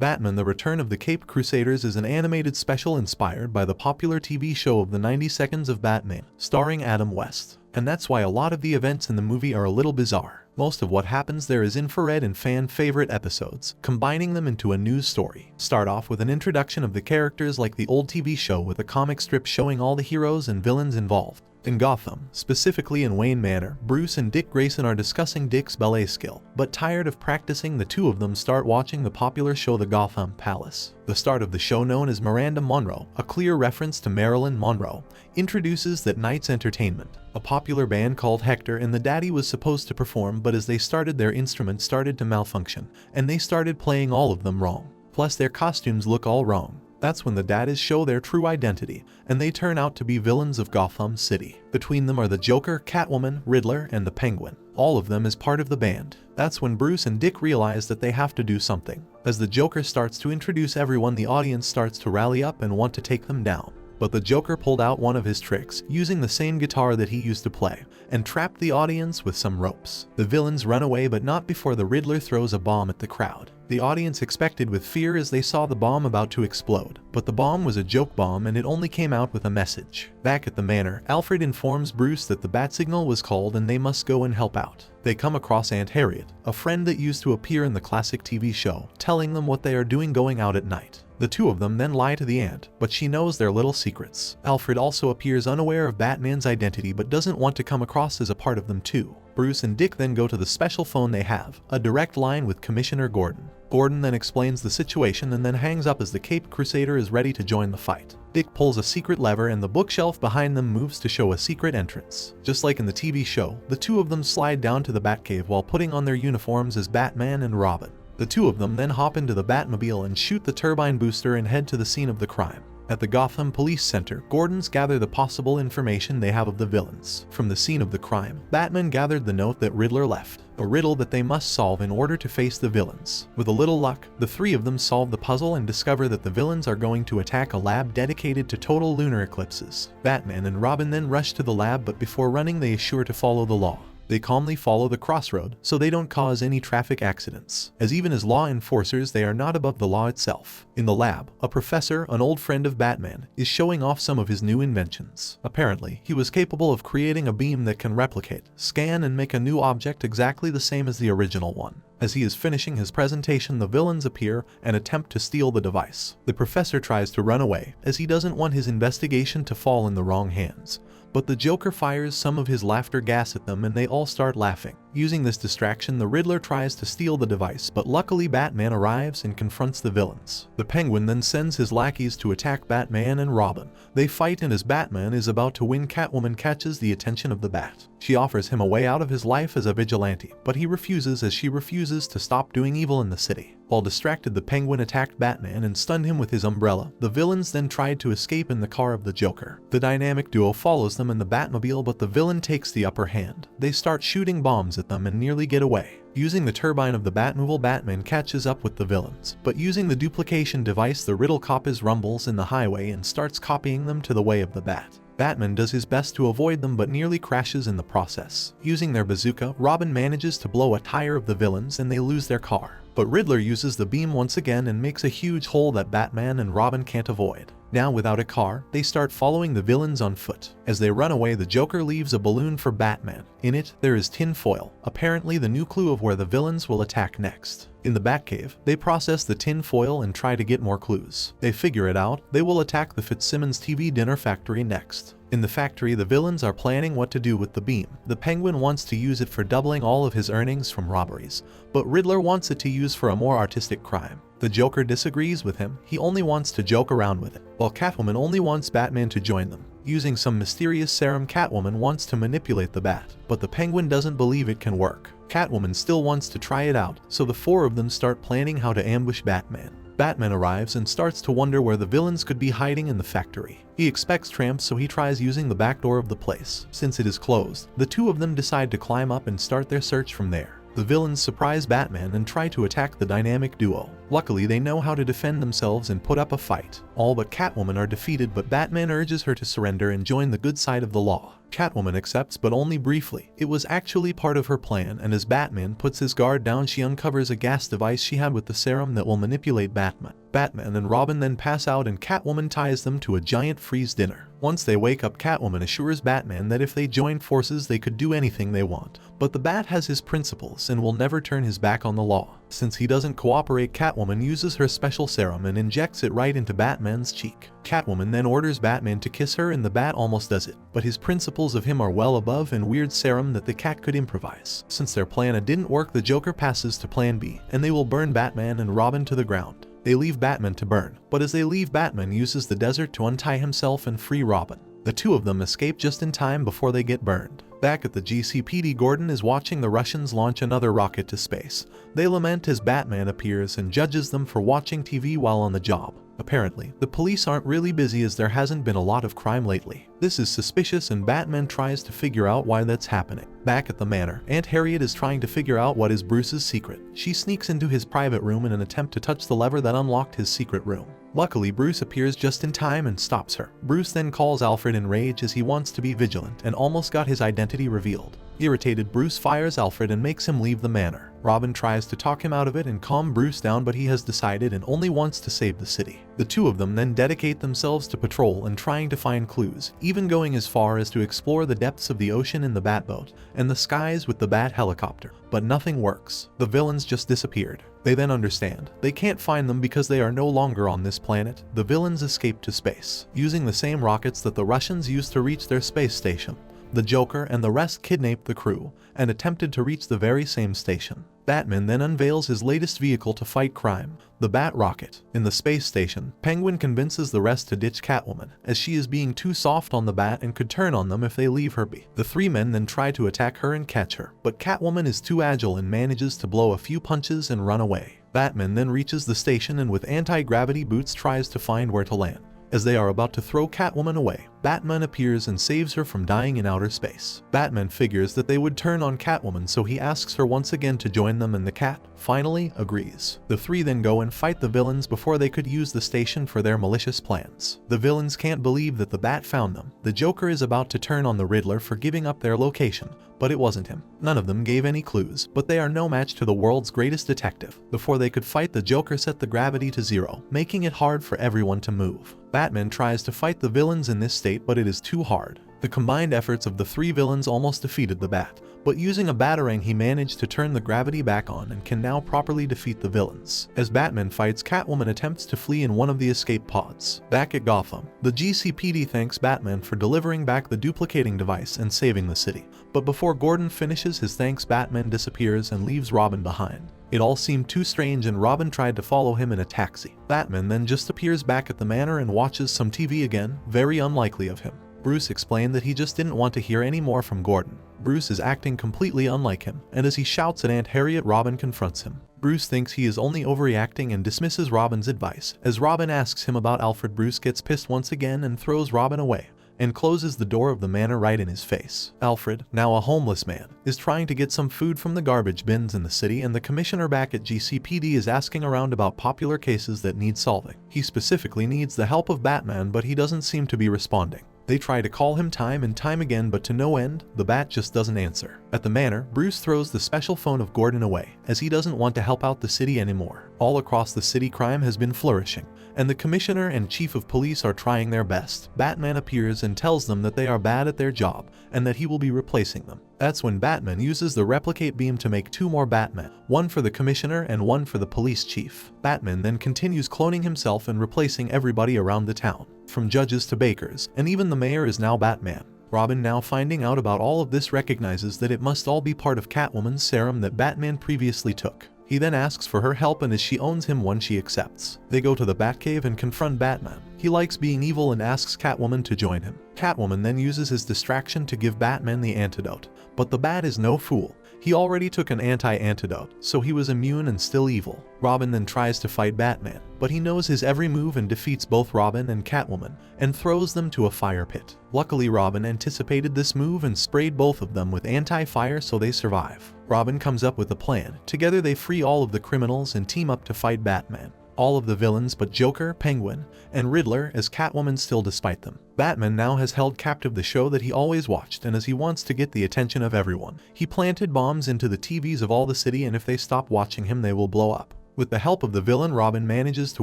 Batman: The Return of the Caped Crusaders is an animated special inspired by the popular TV show of the 90 Seconds of Batman, starring Adam West. And that's why a lot of the events in the movie are a little bizarre. Most of what happens there is infrared and fan-favorite episodes, combining them into a news story. Start off with an introduction of the characters like the old TV show with a comic strip showing all the heroes and villains involved. In Gotham, specifically in Wayne Manor, Bruce and Dick Grayson are discussing Dick's ballet skill, but tired of practicing, the two of them start watching the popular show The Gotham Palace. The start of the show, known as Miranda Monroe, a clear reference to Marilyn Monroe, introduces that night's entertainment. A popular band called Hector and the Daddy was supposed to perform, but as they started, their instruments started to malfunction, and they started playing all of them wrong. Plus their costumes look all wrong. That's when the Daddies show their true identity, and they turn out to be villains of Gotham City. Between them are the Joker, Catwoman, Riddler, and the Penguin. All of them as part of the band. That's when Bruce and Dick realize that they have to do something. As the Joker starts to introduce everyone, the audience starts to rally up and want to take them down. But the Joker pulled out one of his tricks, using the same guitar that he used to play, and trapped the audience with some ropes. The villains run away, but not before the Riddler throws a bomb at the crowd. The audience expected with fear as they saw the bomb about to explode, but the bomb was a joke bomb and it only came out with a message. Back at the manor, Alfred informs Bruce that the bat signal was called and they must go and help out. They come across Aunt Harriet, a friend that used to appear in the classic TV show, telling them what they are doing going out at night. The two of them then lie to the aunt, but she knows their little secrets. Alfred also appears unaware of Batman's identity but doesn't want to come across as a part of them too. Bruce and Dick then go to the special phone they have, a direct line with Commissioner Gordon. Gordon then explains the situation and then hangs up as the Caped Crusader is ready to join the fight. Dick pulls a secret lever and the bookshelf behind them moves to show a secret entrance. Just like in the TV show, the two of them slide down to the Batcave while putting on their uniforms as Batman and Robin. The two of them then hop into the Batmobile and shoot the turbine booster and head to the scene of the crime. At the Gotham Police Center, Gordons gather the possible information they have of the villains. From the scene of the crime, Batman gathered the note that Riddler left, a riddle that they must solve in order to face the villains. With a little luck, the three of them solve the puzzle and discover that the villains are going to attack a lab dedicated to total lunar eclipses. Batman and Robin then rush to the lab, but before running they assure to follow the law. They calmly follow the crossroad so they don't cause any traffic accidents, as even as law enforcers they are not above the law itself. In the lab, a professor, an old friend of Batman, is showing off some of his new inventions. Apparently, he was capable of creating a beam that can replicate, scan, and make a new object exactly the same as the original one. As he is finishing his presentation, the villains appear and attempt to steal the device. The professor tries to run away, as he doesn't want his investigation to fall in the wrong hands. But the Joker fires some of his laughter gas at them and they all start laughing. Using this distraction, the Riddler tries to steal the device, but luckily Batman arrives and confronts the villains. The Penguin then sends his lackeys to attack Batman and Robin. They fight, and as Batman is about to win, Catwoman catches the attention of the Bat. She offers him a way out of his life as a vigilante, but he refuses as she refuses to stop doing evil in the city. While distracted, the Penguin attacked Batman and stunned him with his umbrella. The villains then tried to escape in the car of the Joker. The dynamic duo follows them in the Batmobile, but the villain takes the upper hand. They start shooting bombs at them and nearly get away. Using the turbine of the Batmobile, Batman catches up with the villains, but using the duplication device, the Riddle cop rumbles in the highway and starts copying them to the way of the Bat. Batman does his best to avoid them but nearly crashes in the process. Using their bazooka, Robin manages to blow a tire of the villains and they lose their car. But Riddler uses the beam once again and makes a huge hole that Batman and Robin can't avoid. Now without a car, they start following the villains on foot. As they run away, the Joker leaves a balloon for Batman. In it, there is tin foil, apparently the new clue of where the villains will attack next. In the Batcave, they process the tin foil and try to get more clues. They figure it out, they will attack the Fitzsimmons TV dinner factory next. In the factory, the villains are planning what to do with the beam. The Penguin wants to use it for doubling all of his earnings from robberies, but Riddler wants it to use for a more artistic crime. The Joker disagrees with him, he only wants to joke around with it, while Catwoman only wants Batman to join them. Using some mysterious serum, Catwoman wants to manipulate the Bat, but the Penguin doesn't believe it can work. Catwoman still wants to try it out, so the four of them start planning how to ambush Batman. Batman arrives and starts to wonder where the villains could be hiding in the factory. He expects tramps, so he tries using the back door of the place. Since it is closed, the two of them decide to climb up and start their search from there. The villains surprise Batman and try to attack the dynamic duo. Luckily, they know how to defend themselves and put up a fight. All but Catwoman are defeated, but Batman urges her to surrender and join the good side of the law. Catwoman accepts, but only briefly. It was actually part of her plan, and as Batman puts his guard down, she uncovers a gas device she had with the serum that will manipulate Batman. Batman and Robin then pass out and Catwoman ties them to a giant freeze dinner. Once they wake up, Catwoman assures Batman that if they join forces they could do anything they want. But the Bat has his principles and will never turn his back on the law. Since he doesn't cooperate, Catwoman uses her special serum and injects it right into Batman's cheek. Catwoman then orders Batman to kiss her and the Bat almost does it, but his principles of him are well above and weird serum that the cat could improvise. Since their plan didn't work, the Joker passes to plan B, and they will burn Batman and Robin to the ground. They leave Batman to burn, but as they leave, Batman uses the desert to untie himself and free Robin. The two of them escape just in time before they get burned. Back at the GCPD, Gordon is watching the Russians launch another rocket to space. They lament as Batman appears and judges them for watching TV while on the job. Apparently, the police aren't really busy as there hasn't been a lot of crime lately. This is suspicious and Batman tries to figure out why that's happening. Back at the manor, Aunt Harriet is trying to figure out what is Bruce's secret. She sneaks into his private room in an attempt to touch the lever that unlocked his secret room. Luckily, Bruce appears just in time and stops her. Bruce then calls Alfred in rage as he wants to be vigilant and almost got his identity revealed. Irritated, Bruce fires Alfred and makes him leave the manor. Robin tries to talk him out of it and calm Bruce down, but he has decided and only wants to save the city. The two of them then dedicate themselves to patrol and trying to find clues, even going as far as to explore the depths of the ocean in the Batboat and the skies with the Bat helicopter. But nothing works. The villains just disappeared. They then understand they can't find them because they are no longer on this planet. The villains escaped to space, using the same rockets that the Russians used to reach their space station. The Joker and the rest kidnapped the crew and attempted to reach the very same station. Batman then unveils his latest vehicle to fight crime, the Bat Rocket. In the space station, Penguin convinces the rest to ditch Catwoman, as she is being too soft on the Bat and could turn on them if they leave her be. The three men then try to attack her and catch her, but Catwoman is too agile and manages to blow a few punches and run away. Batman then reaches the station and with anti-gravity boots tries to find where to land. As they are about to throw Catwoman away, Batman appears and saves her from dying in outer space. Batman figures that they would turn on Catwoman, so he asks her once again to join them and the cat finally agrees. The three then go and fight the villains before they could use the station for their malicious plans. The villains can't believe that the Bat found them. The Joker is about to turn on the Riddler for giving up their location, but it wasn't him. None of them gave any clues, but they are no match to the world's greatest detective. Before they could fight, the Joker set the gravity to 0, making it hard for everyone to move. Batman tries to fight the villains in this state, but it is too hard. The combined efforts of the three villains almost defeated the Bat, but using a batarang he managed to turn the gravity back on and can now properly defeat the villains. As Batman fights, Catwoman attempts to flee in one of the escape pods. Back at Gotham, the GCPD thanks Batman for delivering back the duplicating device and saving the city. But before Gordon finishes his thanks, Batman disappears and leaves Robin behind. It all seemed too strange and Robin tried to follow him in a taxi. Batman then just appears back at the manor and watches some TV again, very unlikely of him. Bruce explained that he just didn't want to hear any more from Gordon. Bruce is acting completely unlike him, and as he shouts at Aunt Harriet, Robin confronts him. Bruce thinks he is only overreacting and dismisses Robin's advice. As Robin asks him about Alfred, Bruce gets pissed once again and throws Robin away and closes the door of the manor right in his face. Alfred, now a homeless man, is trying to get some food from the garbage bins in the city, and the commissioner back at GCPD is asking around about popular cases that need solving. He specifically needs the help of Batman, but he doesn't seem to be responding. They try to call him time and time again, but to no end. The Bat just doesn't answer. At the manor, Bruce throws the special phone of Gordon away, as he doesn't want to help out the city anymore. All across the city, crime has been flourishing, and the commissioner and chief of police are trying their best. Batman appears and tells them that they are bad at their job, and that he will be replacing them. That's when Batman uses the replicate beam to make 2 more Batmen, one for the commissioner and one for the police chief. Batman then continues cloning himself and replacing everybody around the town, from judges to bakers, and even the mayor is now Batman. Robin, now finding out about all of this, recognizes that it must all be part of Catwoman's serum that Batman previously took. He then asks for her help, and as she owns him one, she accepts. They go to the Batcave and confront Batman. He likes being evil and asks Catwoman to join him. Catwoman then uses his distraction to give Batman the antidote, but the Bat is no fool. He already took an anti-antidote, so he was immune and still evil. Robin then tries to fight Batman, but he knows his every move and defeats both Robin and Catwoman, and throws them to a fire pit. Luckily, Robin anticipated this move and sprayed both of them with anti-fire, so they survive. Robin comes up with a plan. Together they free all of the criminals and team up to fight Batman. All of the villains but Joker, Penguin, and Riddler as Catwoman still despite them. Batman now has held captive the show that he always watched, and as he wants to get the attention of everyone, he planted bombs into the TVs of all the city, and if they stop watching him they will blow up. With the help of the villain, Robin manages to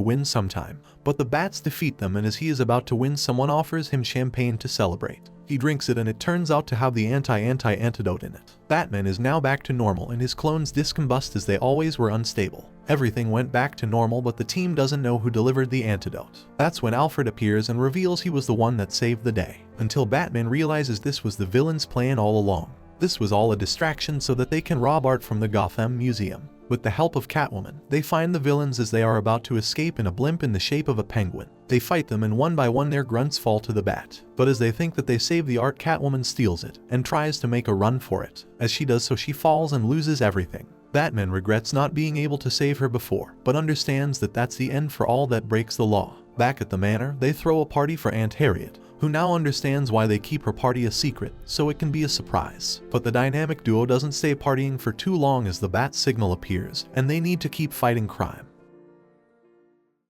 win sometime, but the bats defeat them, and as he is about to win, someone offers him champagne to celebrate. He drinks it and it turns out to have the antidote in it. Batman is now back to normal and his clones discombust as they always were unstable. Everything went back to normal, but the team doesn't know who delivered the antidote. That's when Alfred appears and reveals he was the one that saved the day, until Batman realizes this was the villain's plan all along. This was all a distraction so that they can rob art from the Gotham Museum. With the help of Catwoman, they find the villains as they are about to escape in a blimp in the shape of a penguin. They fight them and one by one their grunts fall to the bat. But as they think that they save the art, Catwoman steals it and tries to make a run for it. As she does so, she falls and loses everything. Batman regrets not being able to save her before, but understands that that's the end for all that breaks the law. Back at the manor, they throw a party for Aunt Harriet, who now understands why they keep her party a secret, so it can be a surprise. But the dynamic duo doesn't stay partying for too long as the bat signal appears, and they need to keep fighting crime.